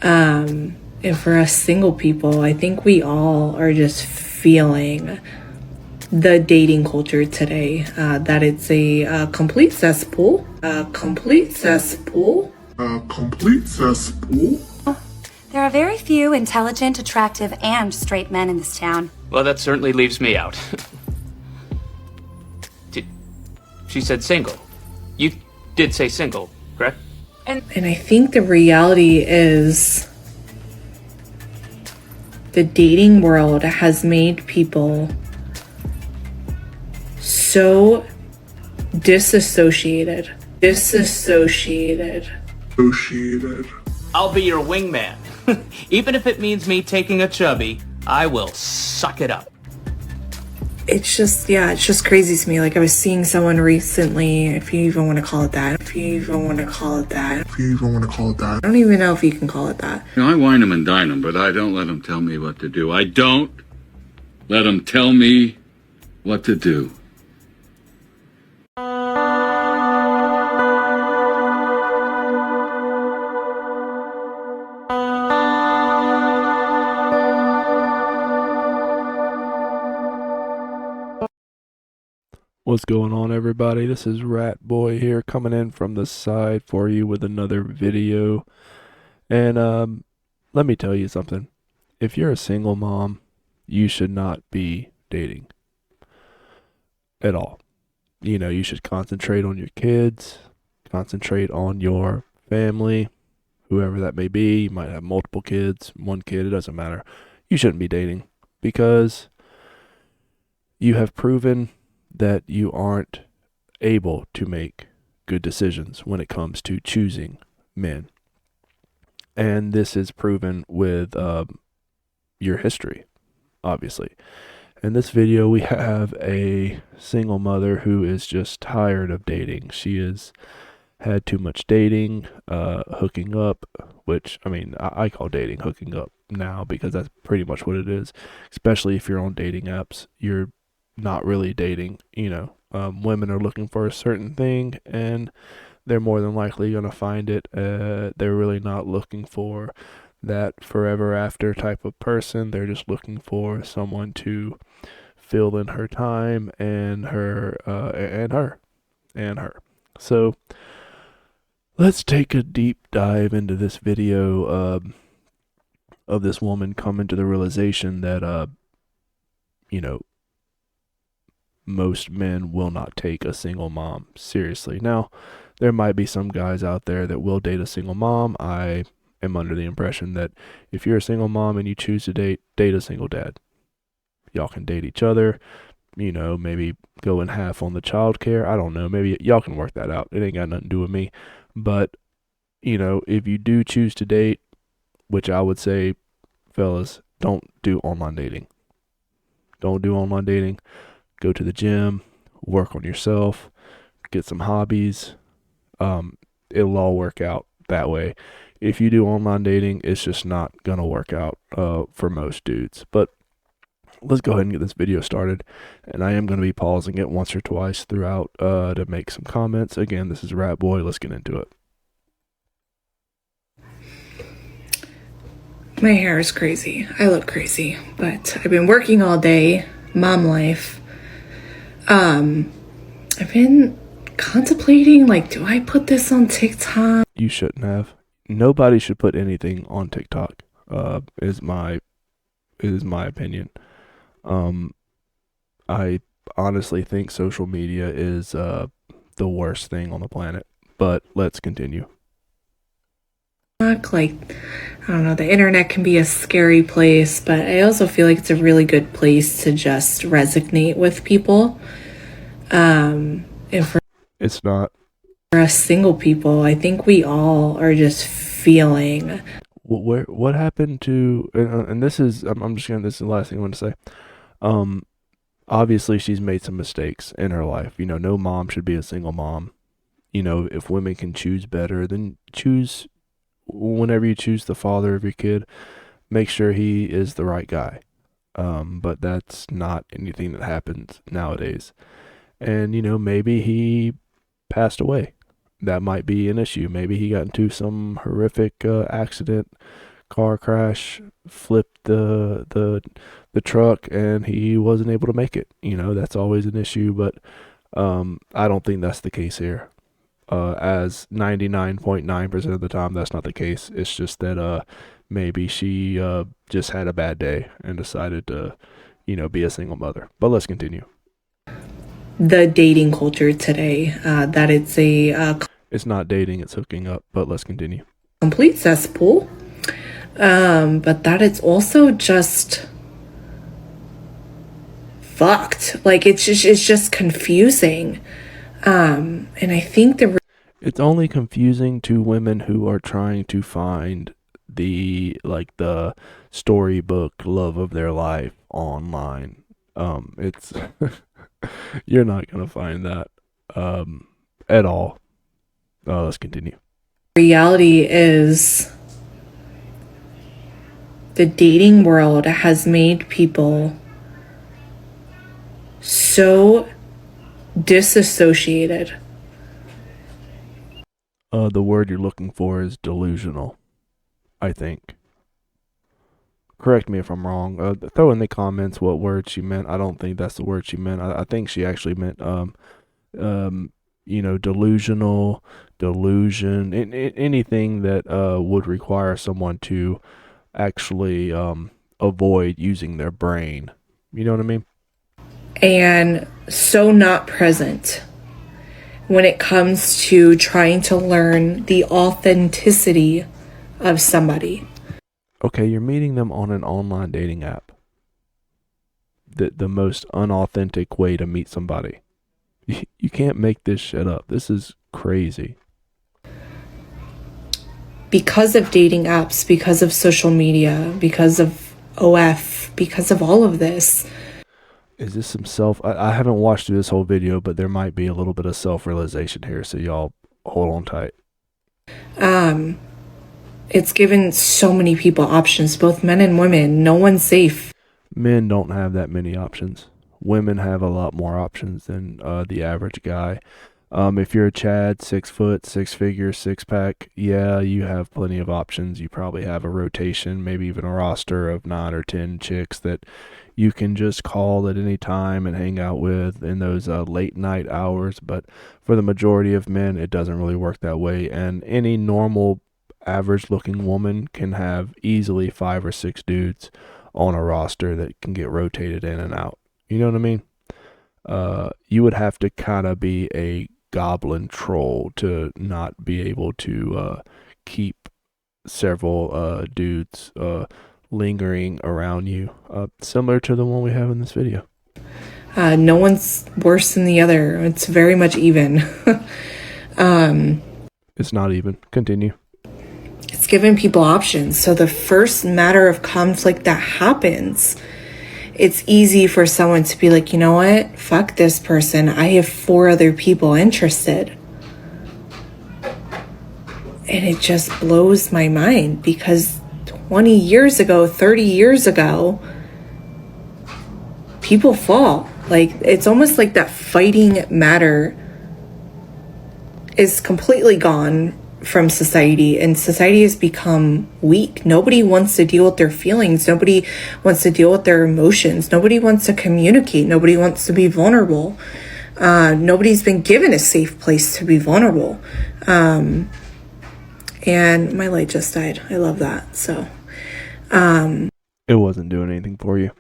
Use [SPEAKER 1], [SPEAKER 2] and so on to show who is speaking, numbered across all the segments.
[SPEAKER 1] And for us single people, I think we all are just feeling the dating culture today, that it's a complete cesspool. A complete cesspool. A complete cesspool.
[SPEAKER 2] There are very few intelligent, attractive, and straight men in this town.
[SPEAKER 3] Well, that certainly leaves me out. She said single. You did say single, correct?
[SPEAKER 1] And I think the reality is the dating world has made people so disassociated.
[SPEAKER 3] I'll be your wingman. Even if it means me taking a chubby, I will suck it up.
[SPEAKER 1] It's just crazy to me. Like, I was seeing someone recently, if you even want to call it that. I don't even know if you can call it that.
[SPEAKER 4] You know, I wine them and dine them, but I don't let them tell me what to do. I don't let them tell me what to do.
[SPEAKER 5] What's going on, everybody? This is Ratboi here, coming in from the side for you with another video. And let me tell you something. If you're a single mom, you should not be dating at all. You know, you should concentrate on your kids, concentrate on your family, whoever that may be. You might have multiple kids, one kid, it doesn't matter. You shouldn't be dating because you have proven that you aren't able to make good decisions when it comes to choosing men. And this is proven with your history, obviously. In this video, we have a single mother who is just tired of dating. She has had too much dating, hooking up, which, I mean, I call dating hooking up now because that's pretty much what it is. Especially if you're on dating apps, you're not really dating. You know, women are looking for a certain thing and they're more than likely going to find it. They're really not looking for that forever after type of person. They're just looking for someone to fill in her time and her. So let's take a deep dive into this video of this woman coming to the realization that you know, most men will not take a single mom seriously. Now, there might be some guys out there that will date a single mom. I am under the impression that if you're a single mom and you choose to date a single dad. Y'all can date each other, you know, maybe go in half on the child care. I don't know. Maybe y'all can work that out. It ain't got nothing to do with me. But, you know, if you do choose to date, which I would say, fellas, don't do online dating. Don't do online dating. Go to the gym, work on yourself, get some hobbies. It'll all work out that way. If you do online dating, it's just not going to work out for most dudes. But let's go ahead and get this video started. And I am going to be pausing it once or twice throughout to make some comments. Again, this is Ratboi. Let's get into it.
[SPEAKER 1] My hair is crazy. I look crazy, but I've been working all day, mom life. I've been contemplating, like, do I put this on TikTok?
[SPEAKER 5] You shouldn't have. Nobody should put anything on TikTok. Is my opinion. I honestly think social media is the worst thing on the planet. But let's continue.
[SPEAKER 1] Like, I don't know, the internet can be a scary place, but I also feel like it's a really good place to just resonate with people. And for
[SPEAKER 5] It's not.
[SPEAKER 1] us single people, I think we all are just feeling.
[SPEAKER 5] What happened to, and this is, this is the last thing I want to say. Obviously she's made some mistakes in her life. You know, no mom should be a single mom. You know, if women can choose better, then choose. Whenever you choose the father of your kid, make sure he is the right guy. But that's not anything that happens nowadays. And, you know, maybe he passed away. That might be an issue. Maybe he got into some horrific accident, car crash, flipped the truck, and he wasn't able to make it. You know, that's always an issue, but I don't think that's the case here. As 99.9% of the time, that's not the case. It's just that maybe she just had a bad day and decided to, you know, be a single mother. But let's continue.
[SPEAKER 1] The dating culture today, that it's
[SPEAKER 5] it's not dating, it's hooking up, but let's continue.
[SPEAKER 1] Complete cesspool, but that it's also just fucked. Like it's just confusing, and I think
[SPEAKER 5] it's only confusing to women who are trying to find the storybook love of their life online. It's you're not gonna find that at all. Let's continue.
[SPEAKER 1] reality is the dating world has made people so disassociated.
[SPEAKER 5] The word you're looking for is delusional, I think. Correct me if I'm wrong. Throw in the comments what word she meant. I don't think that's the word she meant. I think she actually meant, you know, delusional, delusion, anything that would require someone to actually avoid using their brain. You know what I mean?
[SPEAKER 1] And so not present when it comes to trying to learn the authenticity of somebody.
[SPEAKER 5] Okay, you're meeting them on an online dating app. The most unauthentic way to meet somebody. You can't make this shit up. This is crazy.
[SPEAKER 1] Because of dating apps, because of social media, because of OF, because of all of this.
[SPEAKER 5] Is this some I haven't watched through this whole video, but there might be a little bit of self-realization here, so y'all hold on tight.
[SPEAKER 1] It's given so many people options, both men and women. No one's safe.
[SPEAKER 5] Men don't have that many options. Women have a lot more options than the average guy. If you're a Chad, 6 foot, 6 figure, 6-pack, yeah, you have plenty of options. You probably have a rotation, maybe even a roster of 9 or 10 chicks that you can just call at any time and hang out with in those late night hours. But for the majority of men, it doesn't really work that way. And any normal, average looking woman can have easily 5 or 6 dudes on a roster that can get rotated in and out. You know what I mean? You would have to kind of be a goblin troll to not be able to keep several dudes lingering around you, similar to the one we have in this video.
[SPEAKER 1] No one's worse than the other. It's very much even.
[SPEAKER 5] It's not even. Continue.
[SPEAKER 1] It's given people options. So the first matter of conflict that happens, it's easy for someone to be like, you know what? Fuck this person. I have 4 other people interested. And it just blows my mind because 20 years ago, 30 years ago, people fall. Like, it's almost like that fighting matter is completely gone from society, and society has become weak. Nobody wants to deal with their feelings. Nobody wants to deal with their emotions. Nobody wants to communicate. Nobody wants to be vulnerable. Nobody's been given a safe place to be vulnerable. And my light just died. I love that. So
[SPEAKER 5] it wasn't doing anything for you.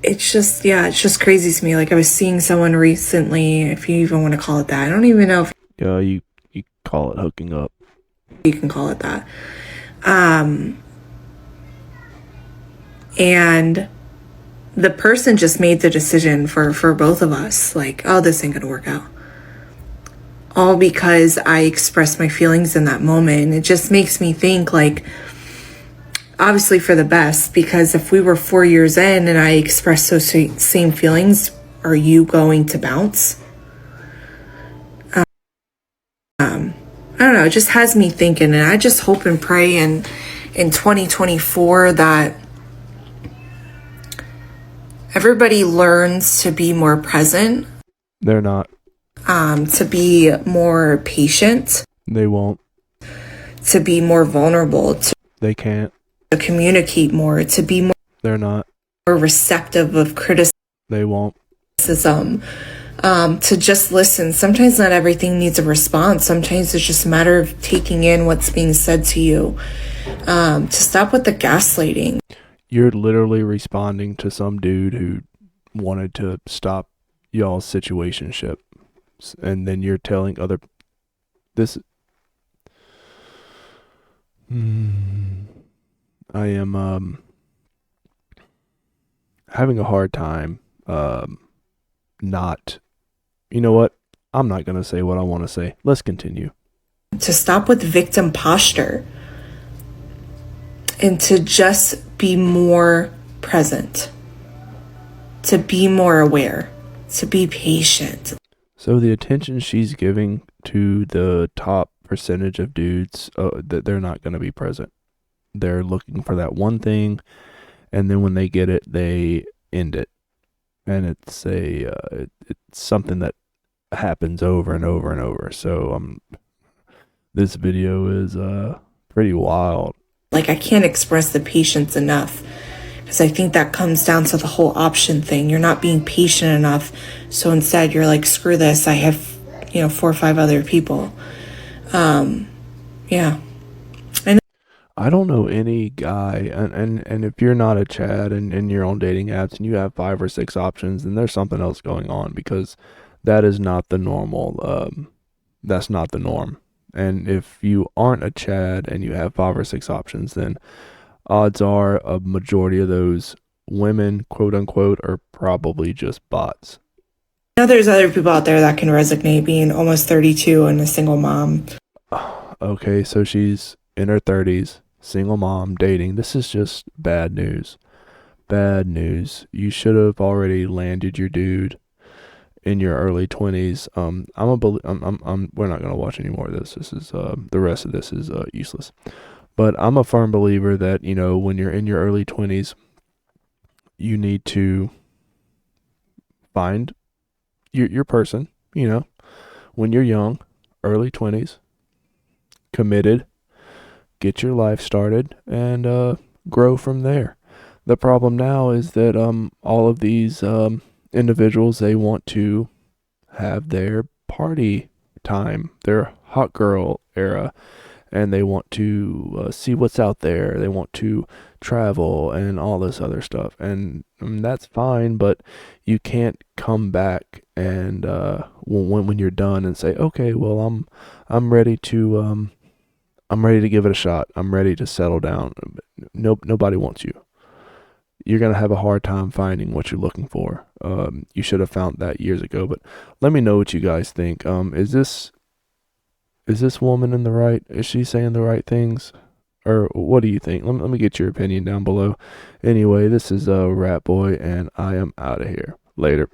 [SPEAKER 1] It's just, yeah, it's just crazy to me. Like, I was seeing someone recently, if you even want to call it that. I don't even know if
[SPEAKER 5] You call it hooking up.
[SPEAKER 1] You can call it that. And the person just made the decision for both of us, like, oh, this ain't gonna work out. All because I expressed my feelings in that moment. It just makes me think, like, obviously for the best, because if we were 4 years in and I expressed those same feelings, are you going to bounce? I don't know, it just has me thinking, and I just hope and pray in 2024 that everybody learns to be more present.
[SPEAKER 5] They're not.
[SPEAKER 1] To be more patient.
[SPEAKER 5] They won't.
[SPEAKER 1] To be more vulnerable.
[SPEAKER 5] They can't.
[SPEAKER 1] To communicate more, to be more
[SPEAKER 5] They're not.
[SPEAKER 1] receptive of criticism,
[SPEAKER 5] They won't.
[SPEAKER 1] to just listen. Sometimes not everything needs a response. Sometimes it's just a matter of taking in what's being said to you. To stop with the gaslighting.
[SPEAKER 5] You're literally responding to some dude who wanted to stop y'all's situationship, and then you're telling other this. I am having a hard time not. You know what? I'm not gonna say what I want to say. Let's continue.
[SPEAKER 1] To stop with victim posture. And to just be more present. To be more aware. To be patient.
[SPEAKER 5] So the attention she's giving to the top percentage of dudes, that they're not going to be present. They're looking for that one thing, and then when they get it, they end it. And it's it's something that happens over and over and over. So this video is pretty wild.
[SPEAKER 1] Like, I can't express the patience enough, because I think that comes down to the whole option thing. You're not being patient enough, so instead you're like, screw this, I have 4 or 5 other people. Yeah.
[SPEAKER 5] I don't know any guy, and if you're not a Chad and you're on dating apps and you have 5 or 6 options, then there's something else going on, because that is not the normal. That's not the norm. And if you aren't a Chad and you have 5 or 6 options, then odds are a majority of those women, quote unquote, are probably just bots.
[SPEAKER 1] I know there's other people out there that can resonate, being almost 32 and a single mom.
[SPEAKER 5] Okay, so she's in her 30s, single mom, dating. This is just bad news. Bad news. You should have already landed your dude in your early 20s. We're not gonna watch any more of this. This is the rest of this is useless. But I'm a firm believer that, when you're in your early 20s, you need to find your person. When you're young, early 20s, committed, get your life started, and grow from there. The problem now is that all of these individuals, they want to have their party time, their hot girl era, and they want to see what's out there. They want to travel and all this other stuff, and that's fine, but you can't come back and when you're done and say, okay, well, I'm ready to give it a shot. I'm ready to settle down. Nobody wants you. You're going to have a hard time finding what you're looking for. You should have found that years ago. But let me know what you guys think. Is this woman in the right? Is she saying the right things? Or what do you think? Let me get your opinion down below. Anyway, this is Ratboi, and I am out of here. Later.